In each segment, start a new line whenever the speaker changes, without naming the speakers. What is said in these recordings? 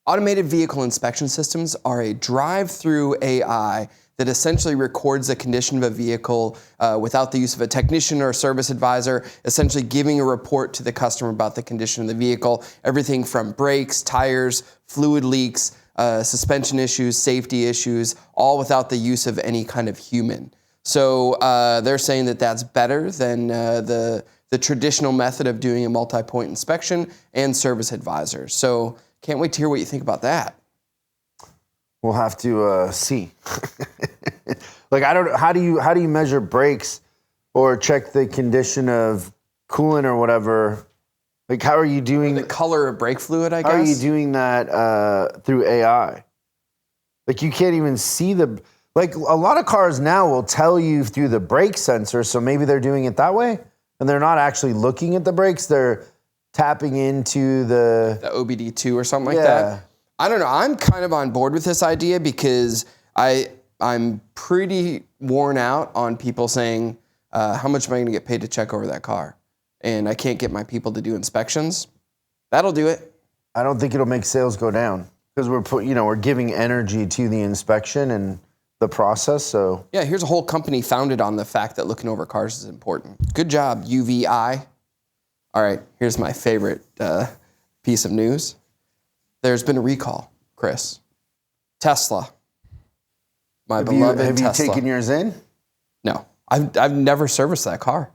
Automated vehicle inspection systems are a drive-through AI that essentially records the condition of a vehicle without the use of a technician or a service advisor, essentially giving a report to the customer about the condition of the vehicle, everything from brakes, tires, fluid leaks, suspension issues, safety issues, all without the use of any kind of human. So they're saying that that's better than the traditional method of doing a multi-point inspection and service advisor. So can't wait to hear what you think about that.
We'll have to see. Like, I don't know, how do you measure brakes or check the condition of coolant or whatever? Like, how are you doing
the color of brake fluid, I guess?
How are you doing that through AI? Like, you can't even see like, a lot of cars now will tell you through the brake sensor, so maybe they're doing it that way, and they're not actually looking at the brakes, they're tapping into the
OBD2 or something like that. I don't know. I'm kind of on board with this idea because I'm pretty worn out on people saying, how much am I going to get paid to check over that car? And I can't get my people to do inspections. That'll do it.
I don't think it'll make sales go down because we're giving energy to the inspection and the process. So
yeah, here's a whole company founded on the fact that looking over cars is important. Good job, UVI. All right, here's my favorite piece of news. There's been a recall, Chris. Tesla. My beloved Tesla.
Have you taken yours in?
No. I've never serviced that car.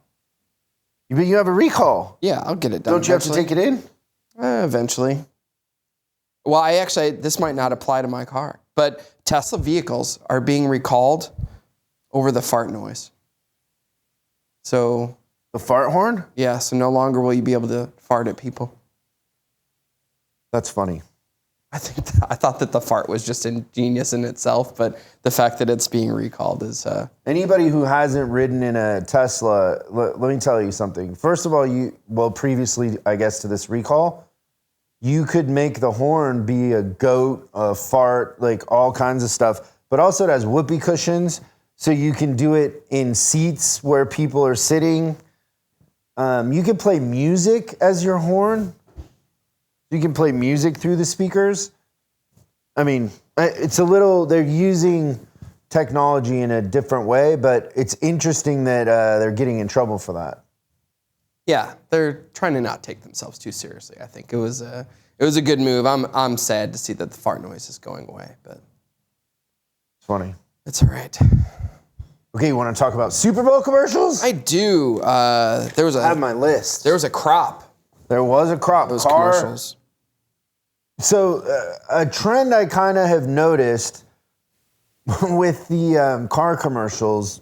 But you have a recall.
Yeah, I'll get it done.
Don't you eventually have to take it in?
Eventually. Well, this might not apply to my car, but Tesla vehicles are being recalled over the fart noise. So...
The fart horn?
Yeah, so no longer will you be able to fart at people.
That's funny.
I thought that the fart was just ingenious in itself, but the fact that it's being recalled is...
Anybody who hasn't ridden in a Tesla, let me tell you something. First of all, previously, I guess, to this recall, you could make the horn be a goat, a fart, like all kinds of stuff, but also it has whoopee cushions, so you can do it in seats where people are sitting. You can play music as your horn. You can play music through the speakers. I mean, they're using technology in a different way, but it's interesting that they're getting in trouble for that.
Yeah, they're trying to not take themselves too seriously. I think it was a good move. I'm sad to see that the fart noise is going away, but
it's funny.
It's all right.
Okay, you want to talk about Super Bowl commercials?
I do. I
have my list.
There was a crop.
There was a crop.
Those commercials.
So a trend I kind of have noticed with the car commercials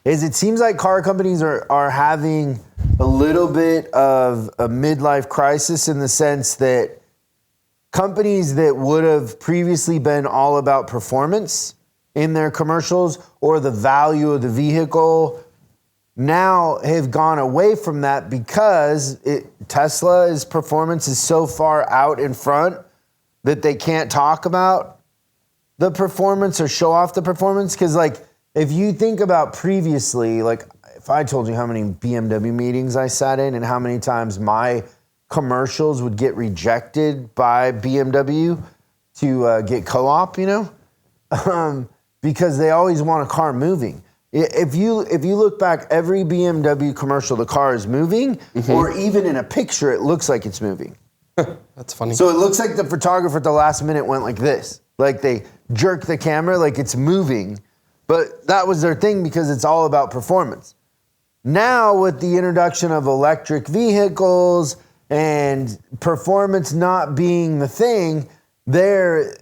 is it seems like car companies are having a little bit of a midlife crisis in the sense that companies that would have previously been all about performance in their commercials or the value of the vehicle now have gone away from that because Tesla's performance is so far out in front that they can't talk about the performance or show off the performance. Because, like, if you think about previously, like, if I told you how many BMW meetings I sat in and how many times my commercials would get rejected by BMW to get co-op, because they always want a car moving. If you look back, every BMW commercial, the car is moving, or even in a picture, it looks like it's moving.
That's funny.
So it looks like the photographer at the last minute went like this. Like they jerk the camera like it's moving. But that was their thing because it's all about performance. Now with the introduction of electric vehicles and performance not being the thing, they're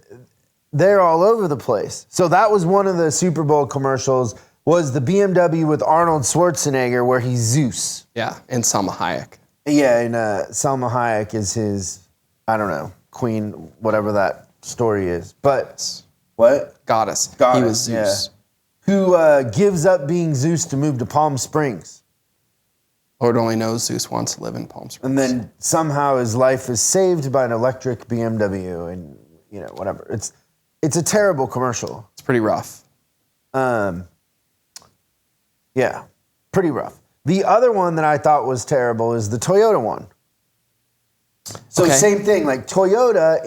all over the place. So that was one of the Super Bowl commercials was the BMW with Arnold Schwarzenegger where he's Zeus.
Yeah, and Salma Hayek.
Yeah, and Salma Hayek is his, I don't know, queen, whatever that story is. But, what?
Goddess. He was Zeus.
Yeah. Who gives up being Zeus to move to Palm Springs.
Lord only knows Zeus wants to live in Palm Springs.
And then somehow his life is saved by an electric BMW and, whatever. It's a terrible commercial.
It's pretty rough.
Yeah, pretty rough. The other one that I thought was terrible is the Toyota one. So
Okay.
same thing, like Toyota,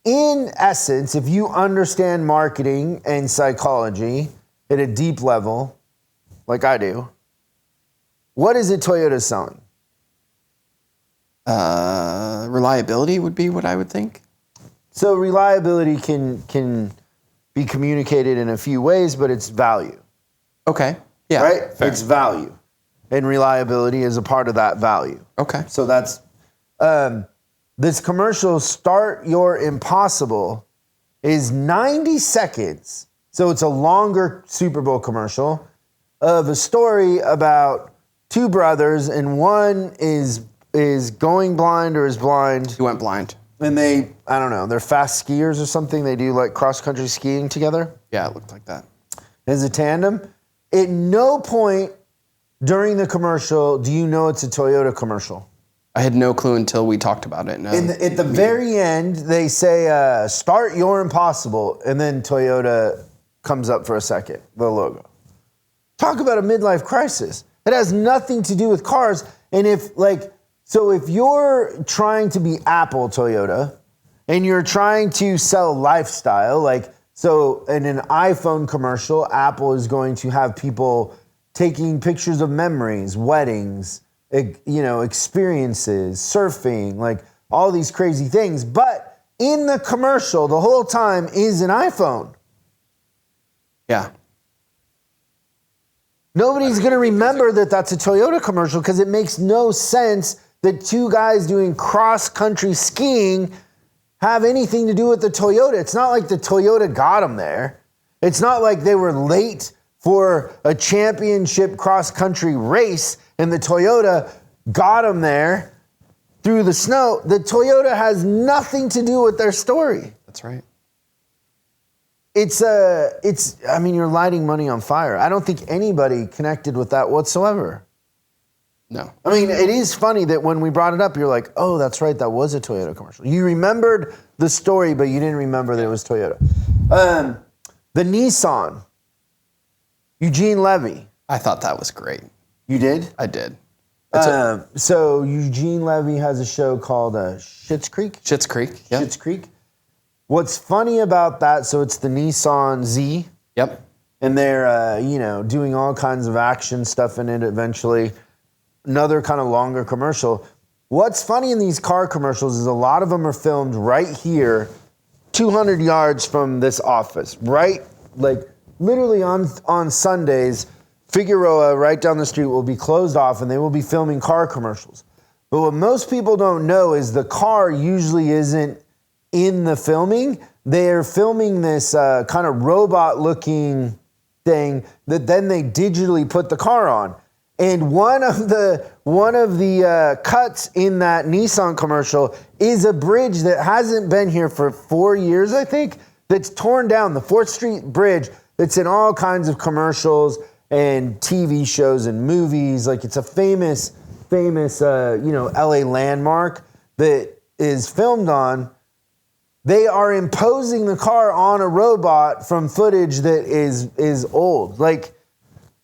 in essence, if you understand marketing and psychology at a deep level, like I do, what is it Toyota's selling?
Reliability would be what I would think.
So reliability can be communicated in a few ways, but it's value.
Okay. Yeah.
Right?
Fair.
It's value. And reliability is a part of that value.
Okay.
So that's this commercial, Start Your Impossible, is 90 seconds. So it's a longer Super Bowl commercial of a story about two brothers, and one is going blind or is blind.
He went blind.
And they, I don't know, they're fast skiers or something. They do like cross-country skiing together
Yeah, it looked like that.
as a tandem. At no point during the commercial do you know it's a Toyota commercial.
I had no clue until we talked about it. No.
At the very end, they say, Start Your Impossible, and then Toyota comes up for a second, the logo. Talk about a midlife crisis. It has nothing to do with cars. And if you're trying to be Apple Toyota and you're trying to sell lifestyle, so in an iPhone commercial, Apple is going to have people taking pictures of memories, weddings, experiences, surfing, all these crazy things. But in the commercial, the whole time is an iPhone.
Yeah.
Nobody's going to remember that that's a Toyota commercial because it makes no sense that two guys doing cross-country skiing have anything to do with the Toyota. It's not like the Toyota got them there. It's not like they were late for a championship cross-country race and the Toyota got them there through the snow. The Toyota has nothing to do with their story.
That's right.
You're lighting money on fire. I don't think anybody connected with that whatsoever.
No.
I mean, it is funny that when we brought it up, you're like, oh, that's right, that was a Toyota commercial. You remembered the story, but you didn't remember that it was Toyota. The Nissan, Eugene Levy.
I thought that was great.
You did?
I did.
So Eugene Levy has a show called Schitt's Creek.
Schitt's Creek. Yep.
Schitt's Creek. What's funny about that, so it's the Nissan Z.
Yep.
And they're, doing all kinds of action stuff in it eventually. Another kind of longer commercial. What's funny in these car commercials is a lot of them are filmed right here, 200 yards from this office, right? Literally on Sundays, Figueroa, right down the street, will be closed off and they will be filming car commercials. But what most people don't know is the car usually isn't in the filming. They're filming this kind of robot-looking thing that then they digitally put the car on. And one of the cuts in that Nissan commercial is a bridge that hasn't been here for 4 years, I think, that's torn down, the 4th Street Bridge that's in all kinds of commercials and TV shows and movies. It's a famous LA landmark that is filmed on. They are imposing the car on a robot from footage that is old.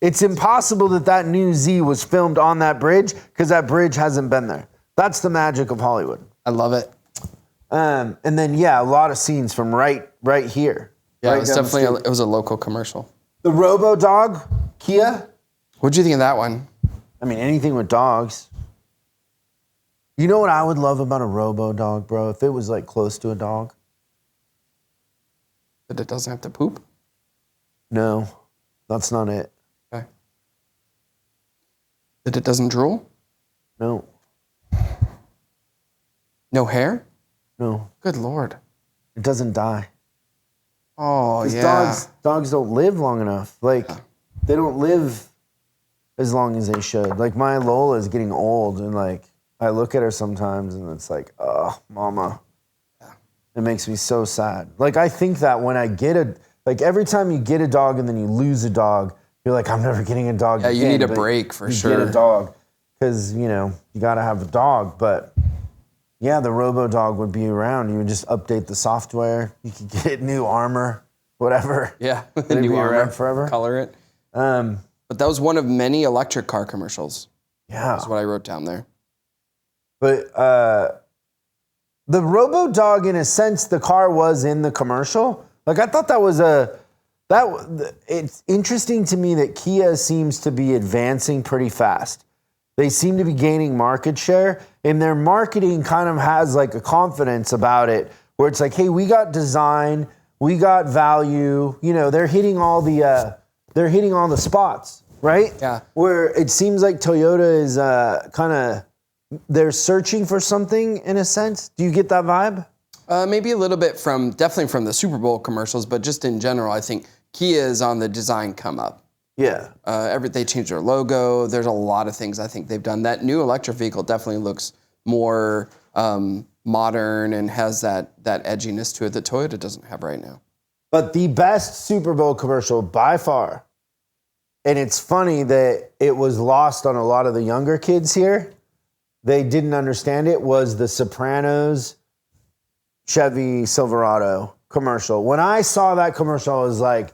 It's impossible that new Z was filmed on that bridge because that bridge hasn't been there. That's the magic of Hollywood.
I love it.
And then, a lot of scenes from right here.
Yeah,
right
it was definitely it was a local commercial.
The Robo Dog, Kia.
What'd you think of that one?
I mean, anything with dogs. You know what I would love about a Robo Dog, bro? If it was close to a dog.
That it doesn't have to poop?
No, that's not it.
Okay. That it doesn't drool?
No.
No hair?
No.
Good Lord.
It doesn't die.
Oh, yeah.
Dogs don't live long enough. They don't live as long as they should. My Lola is getting old, and I look at her sometimes, and it's oh, mama. Yeah. It makes me so sad. I think that when I get every time you get a dog and then you lose a dog, you're I'm never getting a dog again.
Yeah, you need a break for sure.
You get a dog because, you got to have a dog, but... Yeah, the Robo Dog would be around. You would just update the software. You could get new armor, whatever.
Yeah,
It'd
new
be
armor,
around forever.
Color it. But that was one of many electric car commercials.
Yeah.
That's what I wrote down there.
But the Robo-Dog, in a sense, the car was in the commercial. Like, I thought that was it's interesting to me that Kia seems to be advancing pretty fast. They seem to be gaining market share, and their marketing kind of has like a confidence about it, where it's like, hey, we got design, we got value. You know, they're hitting all the spots, right?
Yeah.
Where it seems like Toyota is they're searching for something in a sense. Do you get that vibe?
Maybe a little bit definitely from the Super Bowl commercials, but just in general, I think Kia is on the design come up.
Yeah.
They changed their logo. There's a lot of things I think they've done. That new electric vehicle definitely looks more modern and has that edginess to it that Toyota doesn't have right now.
But the best Super Bowl commercial by far, and it's funny that it was lost on a lot of the younger kids here. They didn't understand it, was the Sopranos Chevy Silverado commercial. When I saw that commercial, I was like,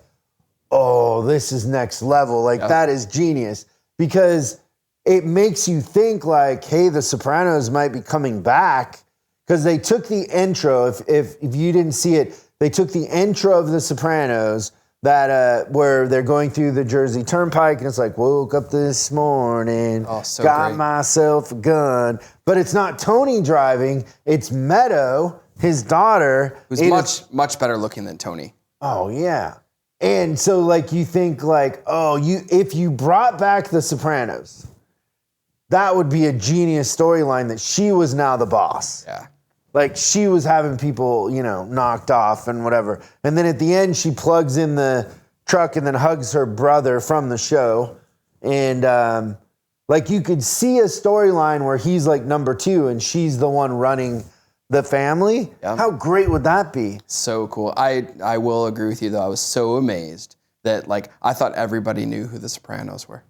oh, this is next level. Like, that is genius. Because it makes you think like, hey, the Sopranos might be coming back. Because they took the intro, if you didn't see it, they took the intro of the Sopranos that where they're going through the Jersey Turnpike, and it's like, woke up this morning, got myself a gun. But it's not Tony driving, it's Meadow, his daughter.
Who's much better looking than Tony.
Oh, yeah. And so, like, you think, like, if you brought back the Sopranos, that would be a genius storyline that she was now the boss.
Yeah.
Like, she was having people, knocked off and whatever. And then at the end, she plugs in the truck and then hugs her brother from the show. And, like, you could see a storyline where he's, like, number 2 and she's the one running the family. Yep. How great would that be?
So cool. I will agree with you, though. I was so amazed that, like, I thought everybody knew who the Sopranos were.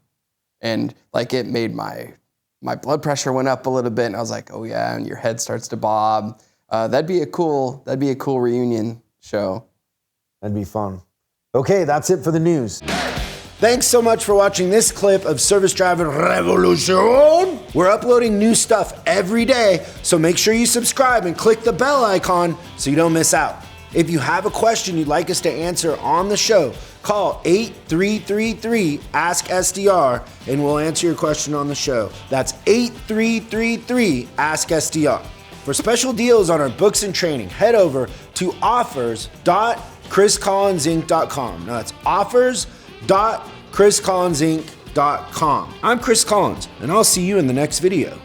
And, like, it made my blood pressure went up a little bit, and I was like, oh yeah, and your head starts to bob. That'd be a cool reunion show.
That'd be fun. Okay, that's it for the news. Thanks so much for watching this clip of Service Driving Revolution. We're uploading new stuff every day, so make sure you subscribe and click the bell icon so you don't miss out. If you have a question you'd like us to answer on the show, call 8333-ASK-SDR and we'll answer your question on the show. That's 8333-ASK-SDR. For special deals on our books and training, head over to offers.chriscollinsinc.com. Now that's offers.chriscollinsinc.com. I'm Chris Collins, and I'll see you in the next video.